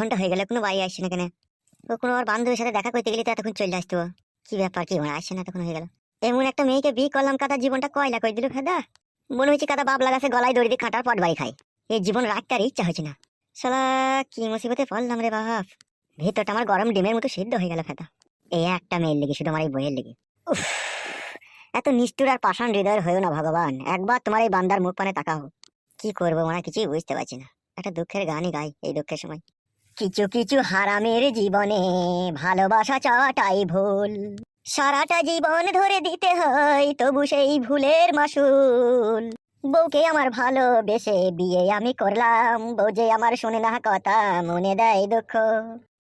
ঘন্টা হয়ে গেল কোনো বাড়ি আসছে না কেন? ও কোনো আর বান্ধবীর সাথে দেখা করতে গেলে তো এতক্ষণ চলে আসতো। কি ব্যাপার, কি মানে আসছে না, তখন হয়ে গেল। এমন একটা মেয়েকে বিয়ে করলাম, কাদা জীবনটা কয়লা করে দিল ফেদা। মনে হচ্ছে কাদা বাপ লাগাছে গলায় দড়ি দিয়ে খাটার পট বাড়ি খাই। এই জীবন রাখতে আর ইচ্ছা হচ্ছে না। শালা কি মুসিবতে পড়লাম রে বাপ। ভেতরটা আমার গরম ডিমের মতো সিদ্ধ হয়ে গেল ফেদা। এই একটা মেয়ের লেগে, শুধু আমার এই বইয়ের লেগে। উফ, এত নিষ্ঠুর আর পাষাণ হৃদয়ের হয়েও না ভগবান, একবার তোমার এই বান্দার মুখ পানে তাকাও। কি করবো মানে কিছুই বুঝতে পারছি না। একটা দুঃখের গানই গাই এই দুঃখের সময়। কিছু কিছু হারামের জীবনে ভালোবাসা চাওয়াটাই ভুল। সারাটা জীবন ধরে দিতে হয় তবু সেই ভুলের মাসুল। বউকে আমার ভালোবেসে বিয়ে আমি করলাম, বউ যে আমার শুনে না কথা, মনে দেয় দুঃখ।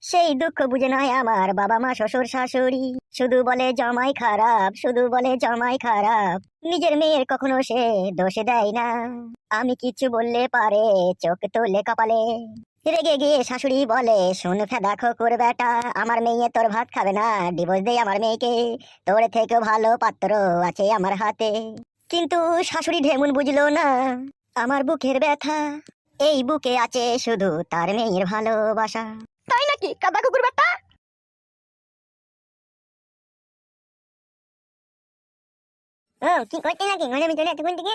সেই দুঃখ বুঝে নয় আমার বাবা মা শ্বশুর শাশুড়ি, শুধু বলে জামাই খারাপ, শুধু বলে জামাই খারাপ। নিজের মেয়ের কখনো সে দোষে দেয় না। আমি কিছু বললে পারে চোখ তোলে কপালে। রেগে গিয়ে শাশুড়ি বলে, শোন ফেদা খোকুর বেটা, আমার মেয়ে তোর ভাত খাবে না, ডিভোর্স দে আমার মেয়েকে। তোর থেকেও ভালো পাত্র আছে আমার হাতে। কিন্তু শাশুড়ি ঢেমুন বুঝলো না আমার বুকের ব্যথা। এই বুকে আছে শুধু তার মেয়ের ভালোবাসা। তাই নাকি কাদা কুকুর বেটা? ও কি করতে নাকি ঘরের ভিতরে এতক্ষণ থেকে?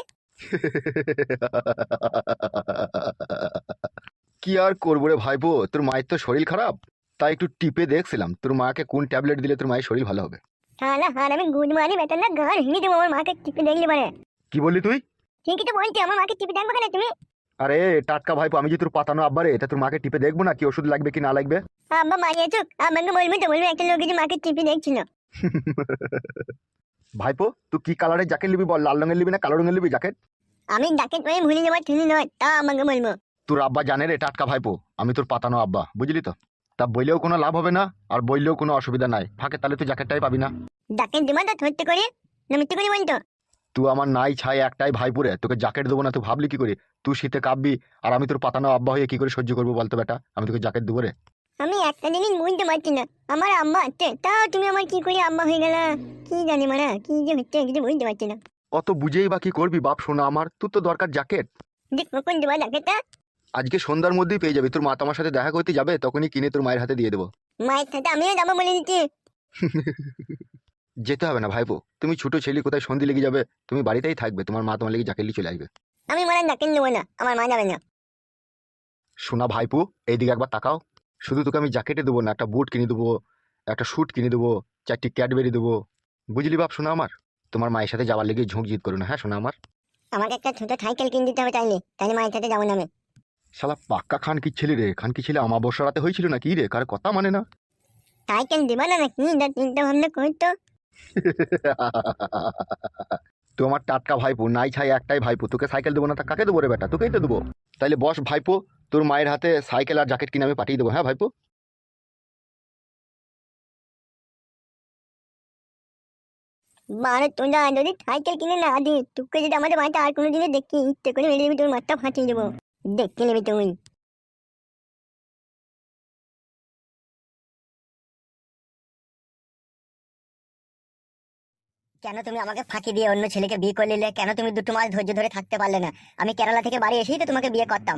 কি আর করবো রে ভাইপো, তোর মায়ের তো শরীর খারাপ, তাই একটু টিপে দেখছিলাম তোর মাকে কোন ট্যাবলেট দিলে তোর মায়ের শরীর ভালো হবে। হালা হার আমি গুড মানি বেতন না গান হিনি দেবো আমার মাকে টিপে দেখলি পারে। কি বললি তুই? ঠিকই তো বলছি, আমার মাকে টিপে দেখবো কেন তুমি? আরে টাটকা ভাইপো, আমি যে তোর পাতানো আব্বারে, এটা তোর মাকে টিপে দেখবো না কি ওষুধ লাগবে কি না লাগবে? আব্বা মারিয়ে চুক, আমাকে বলবো তো বলবো একটা লোক যে মাকে টিপে দেখছিল। ভাইপো তুই কি কালারের জ্যাকেট নিবি বল, লাল রঙের নিবি না কালো রঙের নিবি জ্যাকেট? আমি ডাকে তুমি ভুলে যাবার তুমি নয়, তা আমাকে বলবো। তোর আব্বা জানে রে টাটকা ভাইপো, আমি তোর পাতানো আব্বা, বুঝলি তো? তা বইলেও কোনো লাভ হবে না, আর বললেও কোনো অসুবিধা নাই, ফাঁকে তাহলে তুই জ্যাকেটটাই পাবি না। ডাকে দিবা তো ধরতে করে, না মিথ্যে করে বলতো? তুই আমার নাই ছাই একটাই ভাইপুরে, তোকে জ্যাকেট দেবো না তুই ভাবলি কি করে? তুই শীতে কাঁপবি আর আমি তোর পাতানো আব্বা হয়ে কি করে সহ্য করবো বলতো বেটা? আমি তোকে জ্যাকেট দেবো রে? আমি একটা জিনিস বুঝতে পারছি না, আমার আম্মা আছে তাও তুমি আমার কি করে আম্মা হয়ে গেলা? কি জানি মানে কি যে হচ্ছে কিছু বুঝতে পারছি না। অত বুঝেই বা কি করবি বাপ শোনা আমার, তুই তো দরকার জ্যাকেট। যে কখন দেবা ডাকেটা? আজকে সন্ধ্যার মধ্যেই পেয়ে যাবি, তোর মা তোমার সাথে দেখা করতে যাবে তখনই কিনে তোর মায়ের হাতে দিয়ে দেবো। মায়ের সাথে আমিও যাবো বলে দিচ্ছি। যেতে হবে না ভাইপো, তুমি ছোট ছেলে, কোথায় সন্ধি লেগে যাবে, তুমি বাড়িতেই থাকবে, তোমার মা তোমার লেগে জ্যাকেট নিয়ে চলে আসবে। আমি মানে ডাকে নেবো না, আমার মা যাবে না। শোনা ভাইপো, এইদিকে একবার তাকাও। শুধু তোকে আমি জ্যাকেটে দেবো না, একটা বুট কিনে দেবো, একটা স্যুট কিনে দেবো, 4টি ক্যাডবেরি দেবো, বুঝলি বাপ শোনা আমার? তোমার মায়ের সাথে যাওয়ার লেগে ঝুঁক জিত করো না, হ্যাঁ শোনা আমার? আমাকে একটা ছোট সাইকেল কিনে দিতে হবে তাইলে, তাইলে মায়ের সাথে যাবো না আমি। শালা পাক্কা খান কি ছেলে রে, খান কি ছেলে, আমাবস্যা রাতে হয়েছিল না কি রে, কার কথা মানে না? সাইকেল দিবা না নাকি, চিন্তা ভাবনা করতো। তো আমার টাটকা ভাইপো, নাই ছাই একটাই ভাইপো, তোকে সাইকেল দেবো না তা কাকে দেবো রে বেটা? তোকেই তো দেবো। তাইলে বস ভাইপো, তোর মায়ের হাতে সাইকেল আর জ্যাকেট কিনে আমি পাঠিয়ে দেবো, হ্যাঁ ভাইপো? মানে তোমরা যদি সাইকেল কিনে না দিই, তোকে যদি আমাদের বাড়িতে আর কোনো দিনে দেখি, ইচ্ছে করে মেরে দিবি, তোর মাথা ফাটিয়ে দেবো। দেখে নেবে তুমি। কেন তুমি আমাকে ফাঁকি দিয়ে অন্য ছেলেকে বিয়ে করলে? কেন তুমি 2 মাস ধৈর্য ধরে থাকতে পারলে না? আমি কেরালা থেকে বাড়ি এসেই তো তোমাকে বিয়ে করতাম।